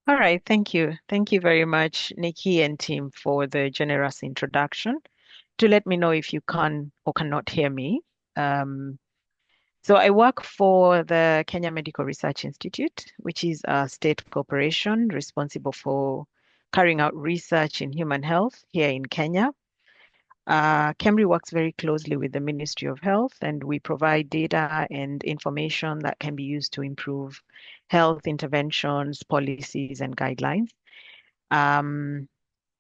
All right, thank you. Thank you very much, Nikki and team, for the generous introduction. To let me know if you can or cannot hear me. Um, so I work for the Kenya Medical Research Institute, which is a state corporation responsible for carrying out research in human health here in Kenya. KEMRI works very closely with the Ministry of Health, and we provide data and information that can be used to improve health interventions, policies, and guidelines. Um,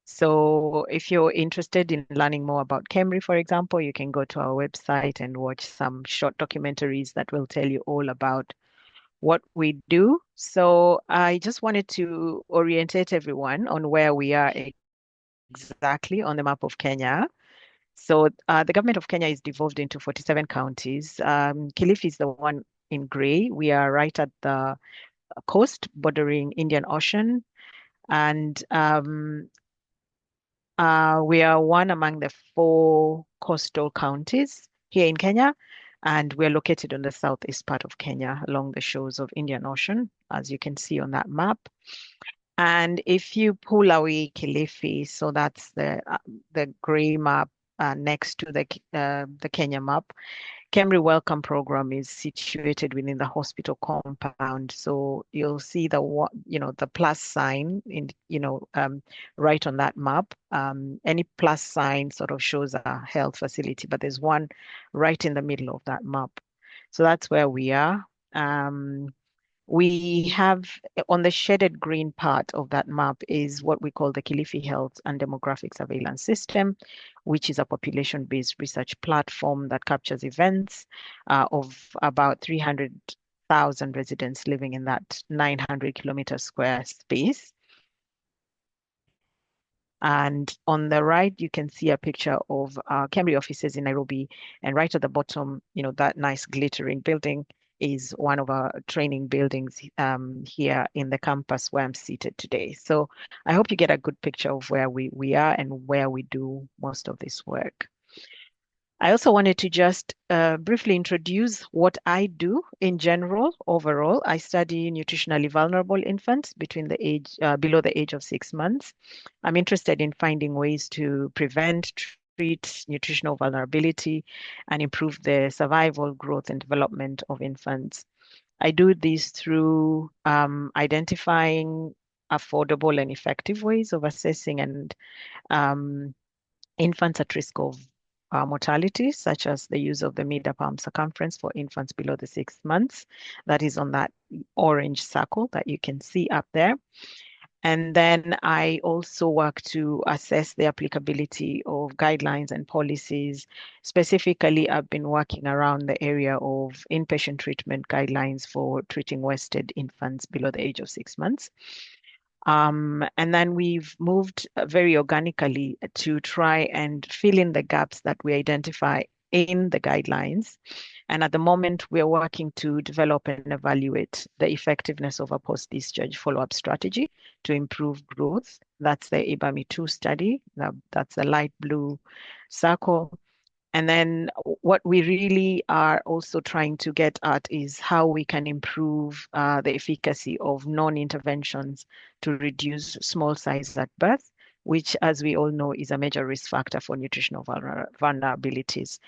so if you're interested in learning more about KEMRI, for example, you can go to our website and watch some short documentaries that will tell you all about what we do. So I just wanted to orientate everyone on where we are exactly on the map of Kenya. So the government of Kenya is devolved into 47 counties. Kilifi is the one in gray. We are right at the coast bordering Indian Ocean. And we are one among the four coastal counties here in Kenya, and we're located on the southeast part of Kenya along the shores of Indian Ocean, as you can see on that map. And if you pull away Kilifi, so that's the gray map next to the Kenya map, KEMRI Welcome Program is situated within the hospital compound. So you'll see the plus sign right on that map. Any plus sign sort of shows a health facility, but there's one right in the middle of that map. So that's where we are. We have on the shaded green part of that map is what we call the Kilifi Health and Demographic Surveillance System, which is a population-based research platform that captures events of about 300,000 residents living in that 900-kilometer square space. And on the right, you can see a picture of KEMRI offices in Nairobi. And right at the bottom, that nice glittering building is one of our training buildings here in the campus where I'm seated today. So I hope you get a good picture of where we are and where we do most of this work. I also wanted to just briefly introduce what I do in general. Overall, I study nutritionally vulnerable infants below the age of 6 months. I'm interested in finding ways to prevent, treat nutritional vulnerability, and improve the survival, growth, and development of infants. I do this through identifying affordable and effective ways of assessing and infants at risk of mortality, such as the use of the mid-palm circumference for infants below the 6 months. That is on that orange circle that you can see up there. And then I also work to assess the applicability of guidelines and policies. Specifically, I've been working around the area of inpatient treatment guidelines for treating wasted infants below the age of 6 months. And then we've moved very organically to try and fill in the gaps that we identify in the guidelines. And at the moment, we're working to develop and evaluate the effectiveness of a post-discharge follow-up strategy to improve growth. That's the ABAMI2 study. That's the light blue circle. And then what we really are also trying to get at is how we can improve the efficacy of non-interventions to reduce small size at birth, which, as we all know, is a major risk factor for nutritional vulnerabilities.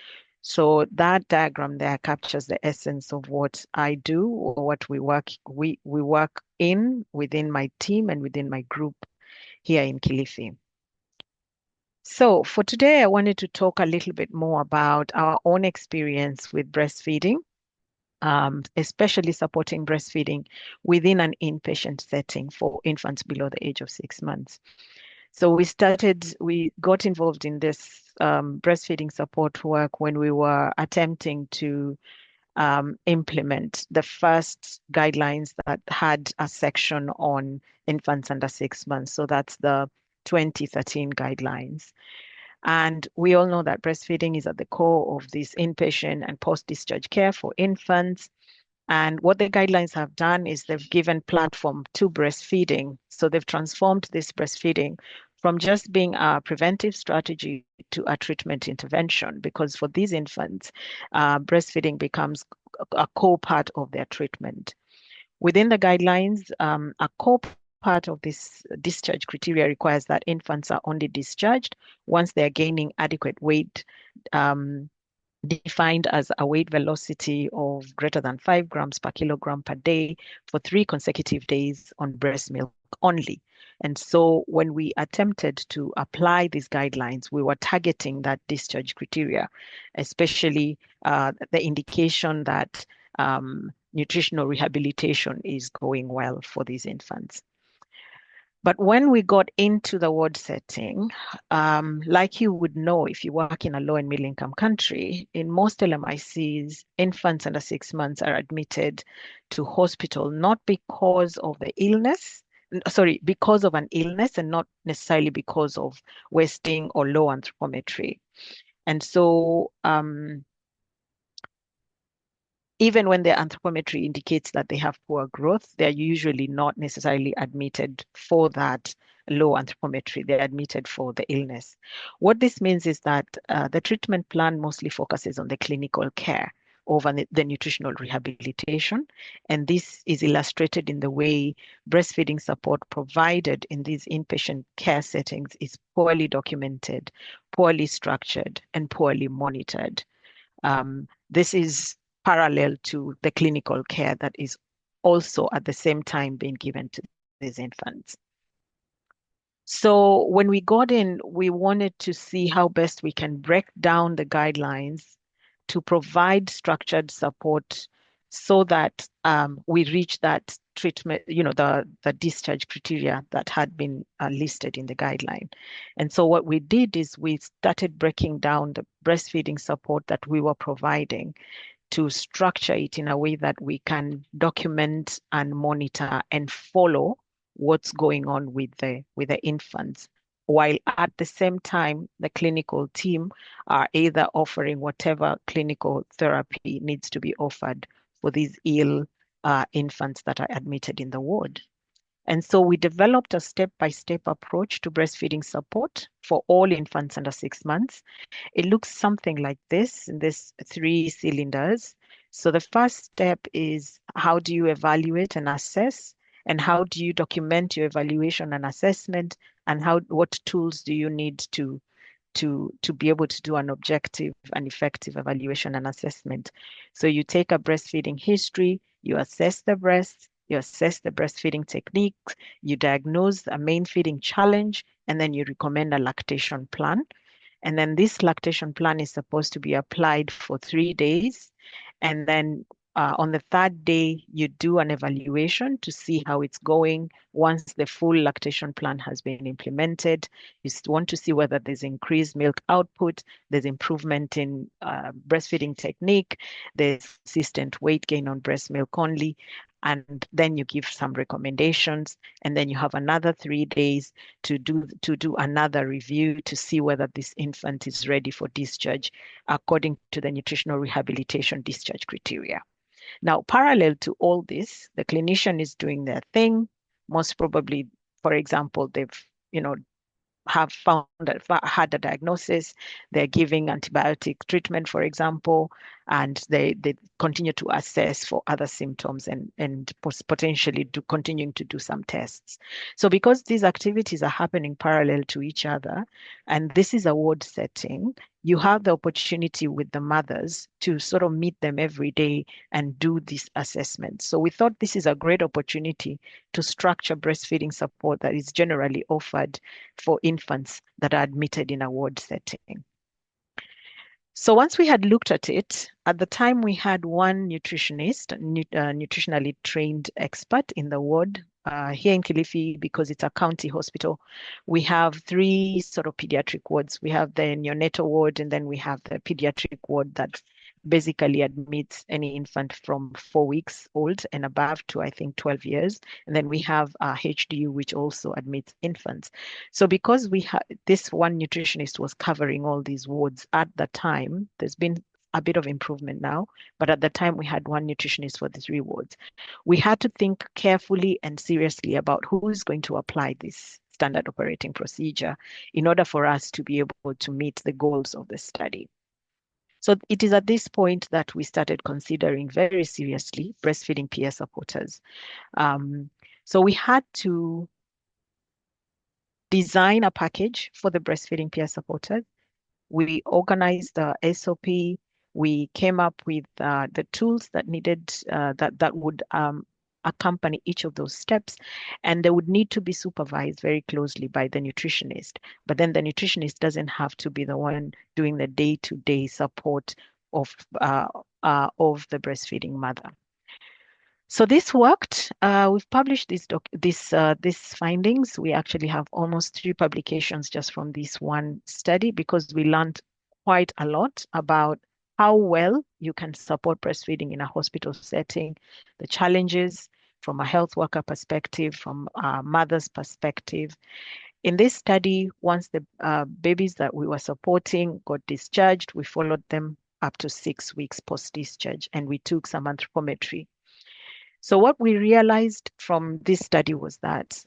So that diagram there captures the essence of what I do or what we work within my team and within my group here in Kilifi. So for today, I wanted to talk a little bit more about our own experience with breastfeeding, especially supporting breastfeeding within an inpatient setting for infants below the age of 6 months. So we got involved in this breastfeeding support work when we were attempting to implement the first guidelines that had a section on infants under 6 months. So that's the 2013 guidelines. And we all know that breastfeeding is at the core of this inpatient and post-discharge care for infants. And what the guidelines have done is they've given platform to breastfeeding. So they've transformed this breastfeeding from just being a preventive strategy to a treatment intervention, because for these infants, breastfeeding becomes a core part of their treatment. Within the guidelines, a core part of this discharge criteria requires that infants are only discharged once they are gaining adequate weight, defined as a weight velocity of greater than 5 grams per kilogram per day for 3 consecutive days on breast milk only. And so when we attempted to apply these guidelines, we were targeting that discharge criteria, especially the indication that nutritional rehabilitation is going well for these infants. But when we got into the ward setting, like you would know if you work in a low and middle income country, in most LMICs, infants under 6 months are admitted to hospital not because of the illness, because of an illness and not necessarily because of wasting or low anthropometry. And so even when their anthropometry indicates that they have poor growth, they're usually not necessarily admitted for that low anthropometry. They're admitted for the illness. What this means is that the treatment plan mostly focuses on the clinical care over the nutritional rehabilitation. And this is illustrated in the way breastfeeding support provided in these inpatient care settings is poorly documented, poorly structured, and poorly monitored. This is parallel to the clinical care that is also at the same time being given to these infants. So when we got in, we wanted to see how best we can break down the guidelines to provide structured support so that we reach that treatment, the discharge criteria that had been listed in the guideline. And so what we did is we started breaking down the breastfeeding support that we were providing to structure it in a way that we can document and monitor and follow what's going on with the infants, while at the same time the clinical team are either offering whatever clinical therapy needs to be offered for these ill infants that are admitted in the ward. And so we developed a step-by-step approach to breastfeeding support for all infants under 6 months. It looks something like this in these 3 cylinders. So the first step is, how do you evaluate and assess? And how do you document your evaluation and assessment? And what tools do you need to be able to do an objective and effective evaluation and assessment? So you take a breastfeeding history, you assess the breast, you assess the breastfeeding techniques, you diagnose a main feeding challenge, and then you recommend a lactation plan. And then this lactation plan is supposed to be applied for 3 days. And then on the 3rd day, you do an evaluation to see how it's going. Once the full lactation plan has been implemented, you want to see whether there's increased milk output, there's improvement in breastfeeding technique, there's consistent weight gain on breast milk only, and then you give some recommendations, and then you have another 3 days to do another review to see whether this infant is ready for discharge according to the nutritional rehabilitation discharge criteria. Now, parallel to all this, the clinician is doing their thing. Most probably, for example, they've have had a diagnosis, they're giving antibiotic treatment, for example, and they continue to assess for other symptoms and potentially continuing to do some tests. So because these activities are happening parallel to each other, and this is a ward setting, you have the opportunity with the mothers to sort of meet them every day and do this assessment. So we thought this is a great opportunity to structure breastfeeding support that is generally offered for infants that are admitted in a ward setting. So once we had looked at it, at the time we had one nutritionist, nutritionally trained expert in the ward. Here in Kilifi, because it's a county hospital, we have 3 sort of pediatric wards. We have the neonatal ward, and then we have the pediatric ward that basically admits any infant from 4 weeks old and above to, I think, 12 years. And then we have HDU, which also admits infants. So because this one nutritionist was covering all these wards at the time, there's been a bit of improvement now, but at the time we had one nutritionist for the 3 wards. We had to think carefully and seriously about who is going to apply this standard operating procedure in order for us to be able to meet the goals of the study. So it is at this point that we started considering very seriously breastfeeding peer supporters. So we had to design a package for the breastfeeding peer supporters. We organized the SOP. We came up with the tools that needed that would accompany each of those steps, and they would need to be supervised very closely by the nutritionist. But then the nutritionist doesn't have to be the one doing the day-to-day support of of the breastfeeding mother. So this worked. We've published these findings. We actually have almost 3 publications just from this one study because we learned quite a lot about how well you can support breastfeeding in a hospital setting, the challenges from a health worker perspective, from a mother's perspective. In this study, once the babies that we were supporting got discharged, we followed them up to 6 weeks post-discharge, and we took some anthropometry. So what we realized from this study was that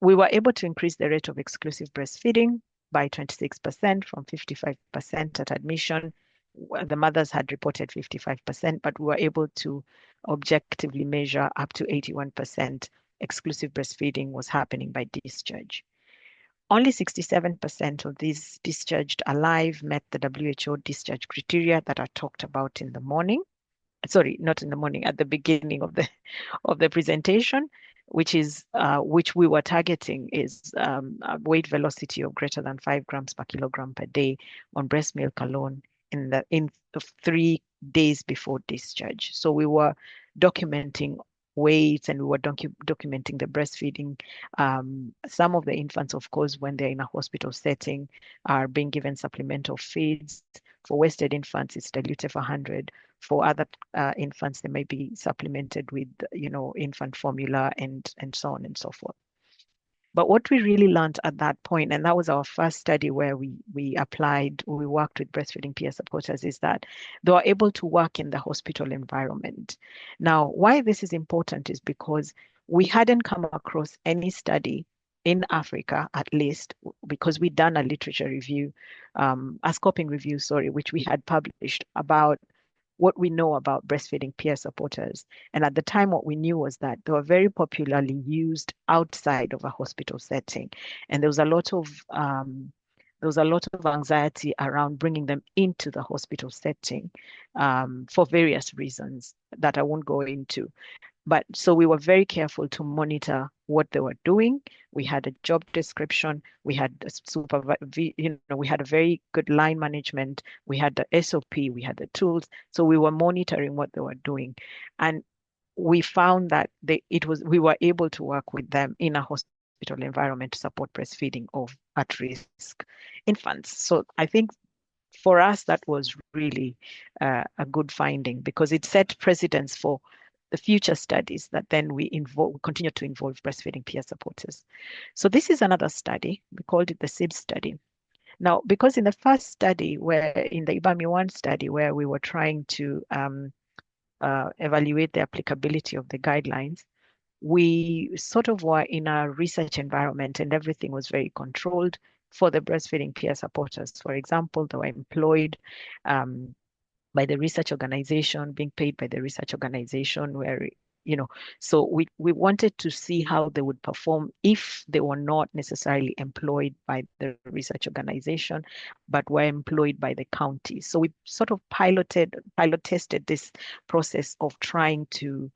we were able to increase the rate of exclusive breastfeeding by 26% from 55% at admission. The mothers had reported 55%, but we were able to objectively measure up to 81% exclusive breastfeeding was happening by discharge. Only 67% of these discharged alive met the WHO discharge criteria that are talked about in the morning. Sorry, not in the morning, at the beginning of the presentation, which we were targeting is a weight velocity of greater than 5 grams per kilogram per day on breast milk alone in the 3 days before discharge. So we were documenting weights, and we were documenting the breastfeeding. Some of the infants, of course, when they're in a hospital setting, are being given supplemental feeds. For wasted infants, it's diluted for 100. For other infants, they may be supplemented with, infant formula and so on and so forth. But what we really learned at that point, and that was our first study where we worked with breastfeeding peer supporters, is that they were able to work in the hospital environment. Now, why this is important is because we hadn't come across any study in Africa, at least, because we'd done a literature review, a scoping review, sorry, which we had published about what we know about breastfeeding peer supporters. And at the time, what we knew was that they were very popularly used outside of a hospital setting. And there was a lot of anxiety around bringing them into the hospital setting for various reasons that I won't go into. But so we were very careful to monitor what they were doing. We had a job description. We had we had a very good line management. We had the SOP. We had the tools. So we were monitoring what they were doing, and we found that we were able to work with them in a hospital environment to support breastfeeding of at-risk infants. So I think for us that was really a good finding because it set precedents for the future studies that then we continue to involve breastfeeding peer supporters. So this is another study. We called it the SIB study. Now, because in the first study, in the IBAMI-1 study, where we were trying to evaluate the applicability of the guidelines, we sort of were in a research environment and everything was very controlled for the breastfeeding peer supporters. For example, they were employed by the research organization, being paid by the research organization, where, so we wanted to see how they would perform if they were not necessarily employed by the research organization, but were employed by the county. So we sort of pilot tested this process of trying to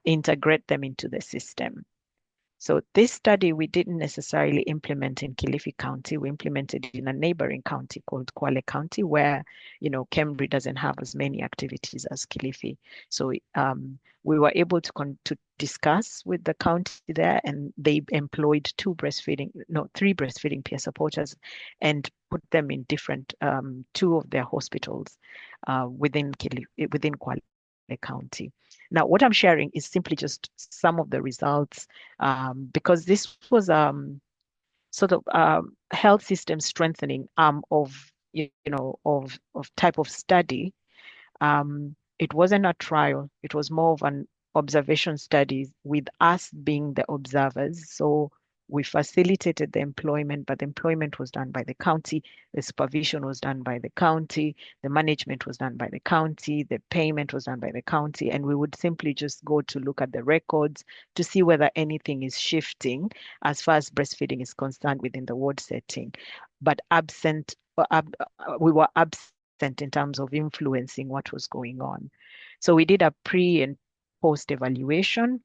integrate them into the system. So this study, we didn't necessarily implement in Kilifi County. We implemented in a neighboring county called Kwale County, where, KEMRI doesn't have as many activities as Kilifi. So we were able to discuss with the county there, and they employed 3 breastfeeding peer supporters and put them in different 2 of their hospitals within Kwale County. Now, what I'm sharing is simply just some of the results because this was sort of health system strengthening of type of study. It wasn't a trial; it was more of an observation study with us being the observers. So We facilitated the employment, but the employment was done by the county. The supervision was done by the county. The management was done by the county. The payment was done by the county. And we would simply just go to look at the records to see whether anything is shifting as far as breastfeeding is concerned within the ward setting. But we were absent in terms of influencing what was going on. So we did a pre and post evaluation,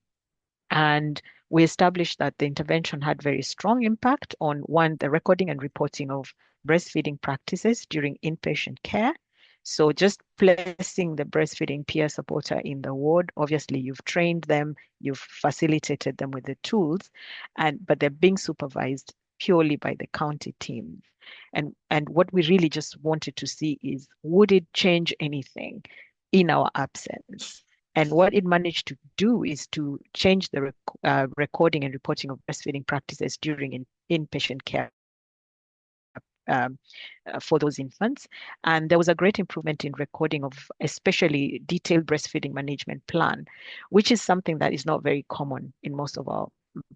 and we established that the intervention had very strong impact on, one, the recording and reporting of breastfeeding practices during inpatient care. So just placing the breastfeeding peer supporter in the ward, obviously you've trained them, you've facilitated them with the tools, but they're being supervised purely by the county team. And what we really just wanted to see is, would it change anything in our absence? And what it managed to do is to change the recording and reporting of breastfeeding practices during inpatient care for those infants. And there was a great improvement in recording of especially detailed breastfeeding management plan, which is something that is not very common in most of our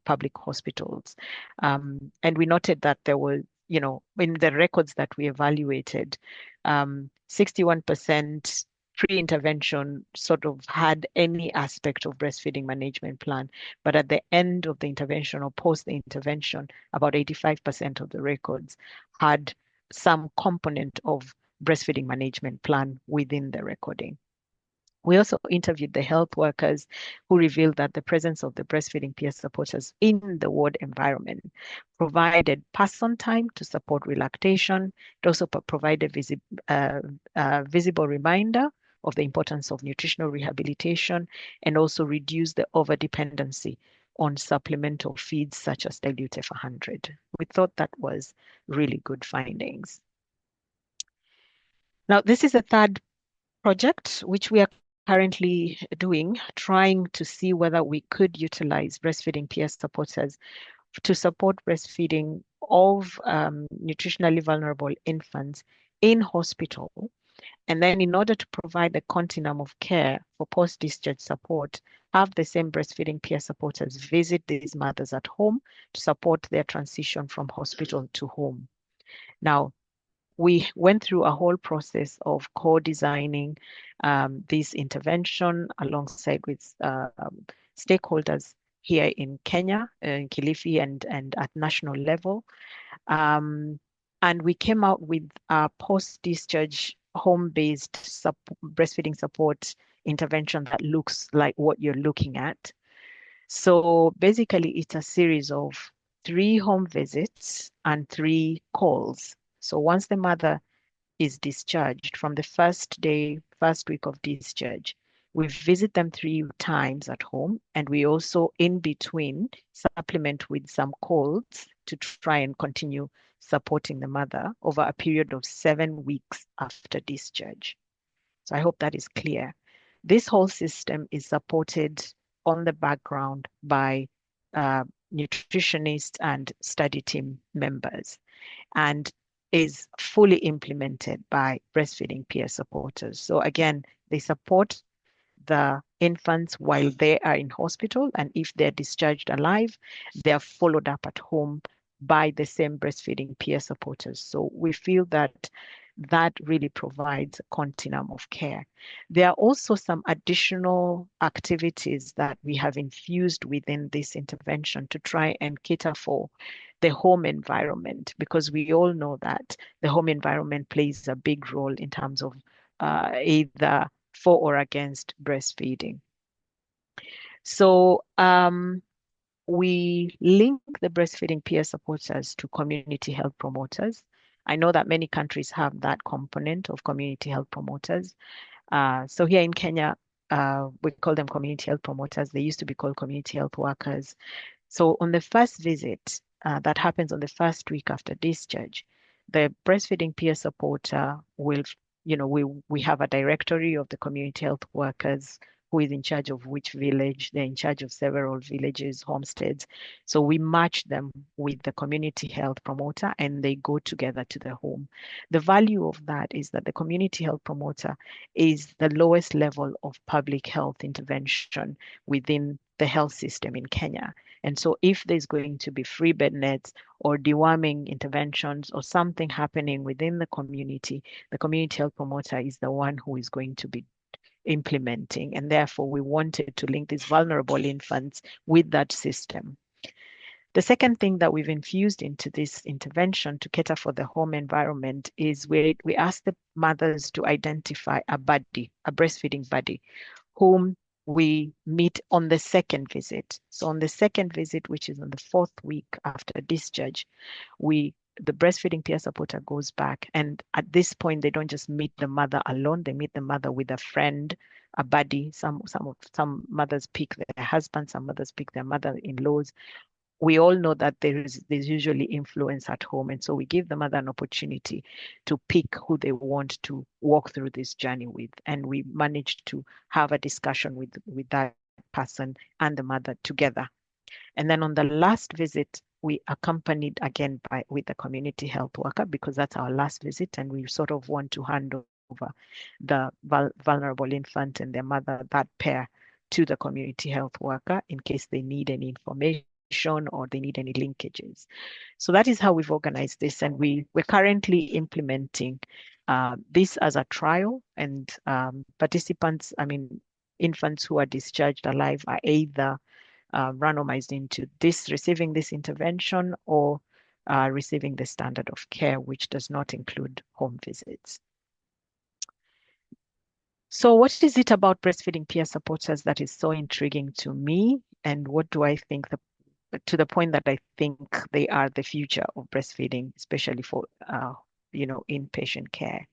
public hospitals. And we noted that there was, in the records that we evaluated, 61% pre-intervention sort of had any aspect of breastfeeding management plan, but at the end of the intervention or post the intervention, about 85% of the records had some component of breastfeeding management plan within the recording. We also interviewed the health workers who revealed that the presence of the breastfeeding peer supporters in the ward environment provided person time to support relactation. It also provided visible reminder of the importance of nutritional rehabilitation, and also reduced the overdependency on supplemental feeds such as dilute F100. We thought that was really good findings. Now, this is a third project which we are currently doing, trying to see whether we could utilize breastfeeding peer supporters to support breastfeeding of nutritionally vulnerable infants in hospital. And then in order to provide the continuum of care for post-discharge support, have the same breastfeeding peer supporters visit these mothers at home to support their transition from hospital to home. Now, we went through a whole process of co-designing this intervention alongside with stakeholders here in Kenya, in Kilifi, and at national level. And we came out with a post-discharge home-based breastfeeding support intervention that looks like what you're looking at. So basically, it's a series of 3 home visits and 3 calls. So once the mother is discharged from the first week of discharge, we visit them 3 times at home, and we also in between supplement with some calls to try and continue supporting the mother over a period of 7 weeks after discharge. So I hope that is clear. This whole system is supported on the background by nutritionists and study team members, and is fully implemented by breastfeeding peer supporters. So again, they support the infants while they are in hospital, and if they're discharged alive, they are followed up at home by the same breastfeeding peer supporters. So we feel that that really provides a continuum of care. There are also some additional activities that we have infused within this intervention to try and cater for the home environment, because we all know that the home environment plays a big role in terms of either for or against breastfeeding. So we link the breastfeeding peer supporters to community health promoters. I know that many countries have that component of community health promoters. So here in Kenya, we call them community health promoters. They used to be called community health workers. So on the first visit, that happens on the first week after discharge, the breastfeeding peer supporter will, we have a directory of the community health workers who is in charge of which village. They're in charge of several villages, homesteads. So we match them with the community health promoter, and they go together to the home. The value of that is that the community health promoter is the lowest level of public health intervention within the health system in Kenya. And so if there's going to be free bed nets or deworming interventions or something happening within the community health promoter is the one who is going to be implementing. And therefore, we wanted to link these vulnerable infants with that system. The second thing that we've infused into this intervention to cater for the home environment is we ask the mothers to identify a buddy, a breastfeeding buddy, whom we meet on the second visit. So on the second visit, which is on the 4th week after discharge, the breastfeeding peer supporter goes back. And at this point, they don't just meet the mother alone, they meet the mother with a friend, a buddy. Some mothers pick their husband, some mothers pick their mother-in-laws. We all know that there's usually influence at home. And so we give the mother an opportunity to pick who they want to walk through this journey with. And we managed to have a discussion with that person and the mother together. And then on the last visit, we accompanied again with the community health worker, because that's our last visit. And we sort of want to hand over the vulnerable infant and their mother, that pair, to the community health worker in case they need any information or they need any linkages. So that is how we've organized this. And we're currently implementing this as a trial, and participants, infants who are discharged alive are either randomized into receiving this intervention or receiving the standard of care, which does not include home visits. So what is it about breastfeeding peer supporters that is so intriguing to me? And what do I think, to the point that I think they are the future of breastfeeding, especially for inpatient care?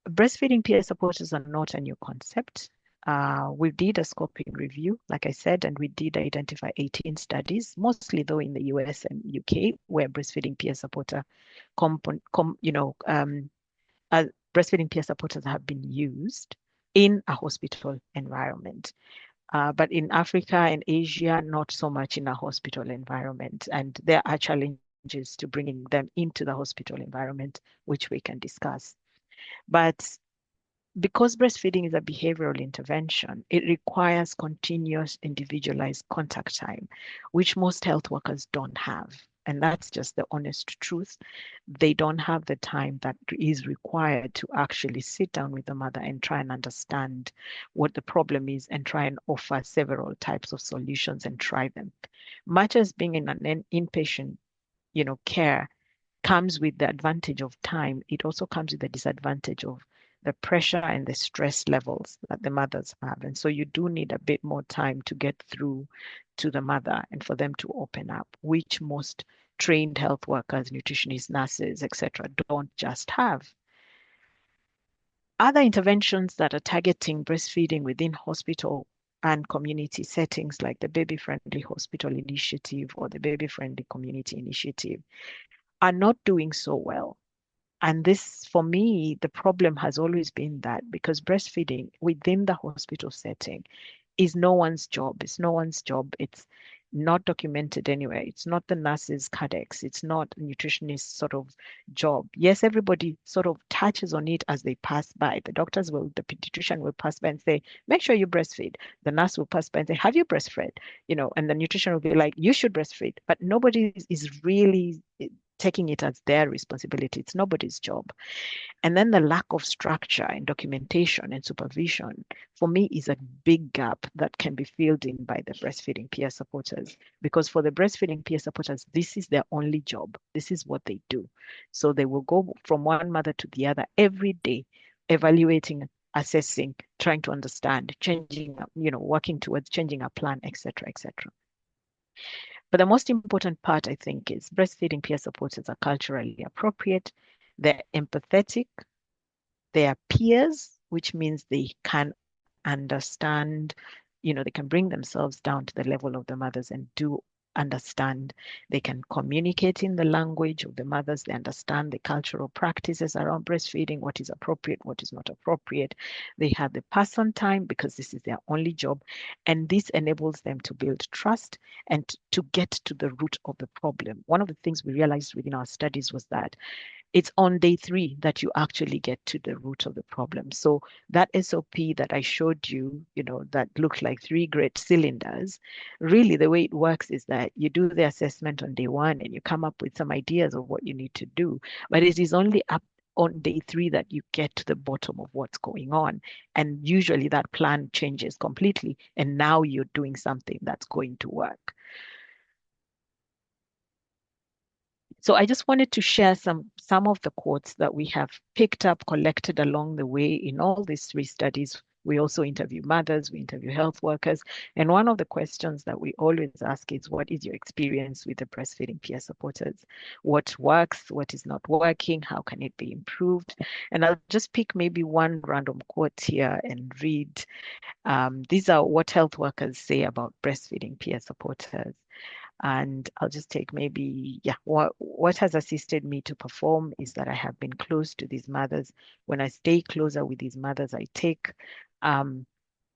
Breastfeeding peer supporters are not a new concept. We did a scoping review, like I said, and we did identify 18 studies, mostly though in the US and UK, where breastfeeding peer supporter breastfeeding peer supporters have been used in a hospital environment. But in Africa and Asia, not so much in a hospital environment. And there are challenges to bringing them into the hospital environment, which we can discuss. But because breastfeeding is a behavioral intervention, it requires continuous individualized contact time, which most health workers don't have. And that's just the honest truth. They don't have the time that is required to actually sit down with the mother and try and understand what the problem is and try and offer several types of solutions and try them. Much as being in an inpatient, care comes with the advantage of time, it also comes with the disadvantage of the pressure and the stress levels that the mothers have. And so you do need a bit more time to get through to the mother and for them to open up, which most trained health workers, nutritionists, nurses, etc., don't just have. Other interventions that are targeting breastfeeding within hospital and community settings, like the Baby Friendly Hospital Initiative or the Baby Friendly Community Initiative, are not doing so well. And this, for me, the problem has always been that because breastfeeding within the hospital setting is no one's job. It's no one's job. It's not documented anywhere. It's not the nurse's cadex. It's not a nutritionist's sort of job. Yes, everybody sort of touches on it as they pass by. The pediatrician will pass by and say, make sure you breastfeed. The nurse will pass by and say, have you breastfed? And the nutrition will be like, you should breastfeed. But nobody is really taking it as their responsibility. It's nobody's job. And then the lack of structure and documentation and supervision, for me, is a big gap that can be filled in by the breastfeeding peer supporters. Because for the breastfeeding peer supporters, this is their only job. This is what they do. So they will go from one mother to the other every day, evaluating, assessing, trying to understand, changing, working towards changing a plan, etc., etc. But the most important part, I think, is breastfeeding peer supporters are culturally appropriate, they're empathetic, they are peers, which means they can understand, they can bring themselves down to the level of the mothers and do understand. They can communicate in the language of the mothers. They understand the cultural practices around breastfeeding, what is appropriate, what is not appropriate. They have the person time because this is their only job. And this enables them to build trust and to get to the root of the problem. One of the things we realized within our studies was that It's on day 3 that you actually get to the root of the problem. So that SOP that I showed you, that looked like 3 great cylinders, really the way it works is that you do the assessment on day 1 and you come up with some ideas of what you need to do. But it is only up on day 3 that you get to the bottom of what's going on. And usually that plan changes completely. And now you're doing something that's going to work. So I just wanted to share some of the quotes that we have picked up, collected along the way in all these 3 studies. We also interview mothers, we interview health workers. And one of the questions that we always ask is, what is your experience with the breastfeeding peer supporters? What works? What is not working? How can it be improved? And I'll just pick maybe one random quote here and read. These are what health workers say about breastfeeding peer supporters. And I'll just take maybe, yeah, what has assisted me to perform is that I have been close to these mothers. When I stay closer with these mothers, um,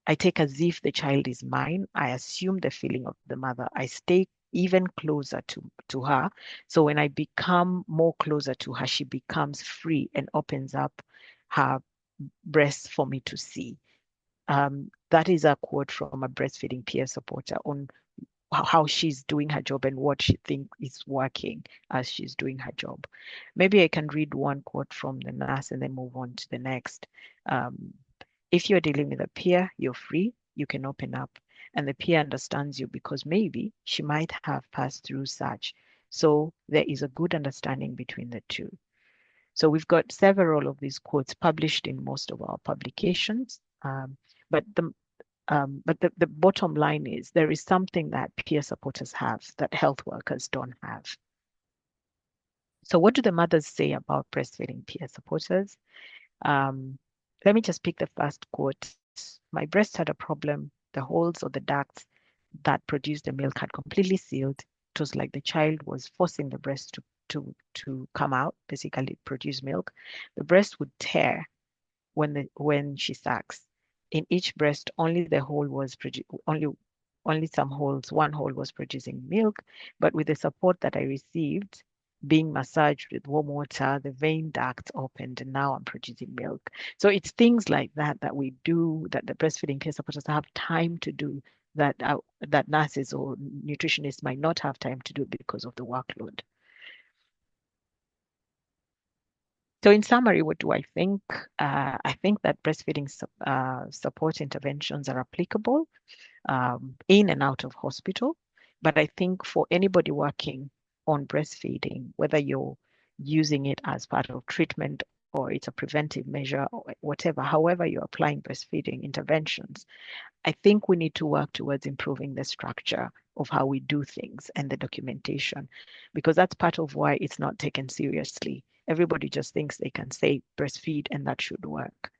I take as if the child is mine. I assume the feeling of the mother. I stay even closer to her. So when I become more closer to her, she becomes free and opens up her breast for me to see. That is a quote from a breastfeeding peer supporter on how she's doing her job and what she thinks is working as she's doing her job. Maybe I can read one quote from the nurse and then move on to the next. Um, if you're dealing with a peer, you're free, you can open up, and the peer understands you because maybe she might have passed through such. So there is a good understanding between the two. So we've got several of these quotes published in most of our publications. But the bottom line is there is something that peer supporters have that health workers don't have. So what do the mothers say about breastfeeding peer supporters? Um, Let me just pick the first quote. My breast had a problem. The holes or the ducts that produced the milk had completely sealed. It was like the child was forcing the breast to come out, basically produce milk. The breast would tear when she sucks. In each breast, only the hole was only some holes. One hole was producing milk, but with the support that I received, being massaged with warm water, the vein ducts opened, and now I'm producing milk. So it's things like that that we do that the breastfeeding care supporters have time to do that nurses or nutritionists might not have time to do because of the workload. So in summary, what do I think? I think that breastfeeding support interventions are applicable in and out of hospital. But I think for anybody working on breastfeeding, whether you're using it as part of treatment or it's a preventive measure or whatever, however you're applying breastfeeding interventions, I think we need to work towards improving the structure of how we do things and the documentation, because that's part of why it's not taken seriously. Everybody just thinks they can say breastfeed and that should work.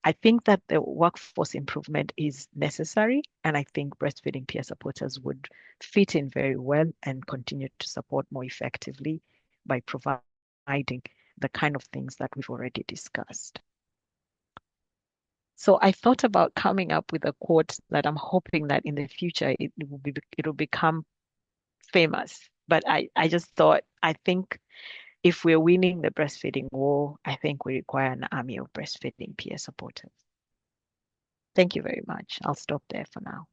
I think that the workforce improvement is necessary, and I think breastfeeding peer supporters would fit in very well and continue to support more effectively by providing the kind of things that we've already discussed. So I thought about coming up with a quote that I'm hoping that in the future it will become famous. But I just thought, I think if we're winning the breastfeeding war, I think we require an army of breastfeeding peer supporters. Thank you very much. I'll stop there for now.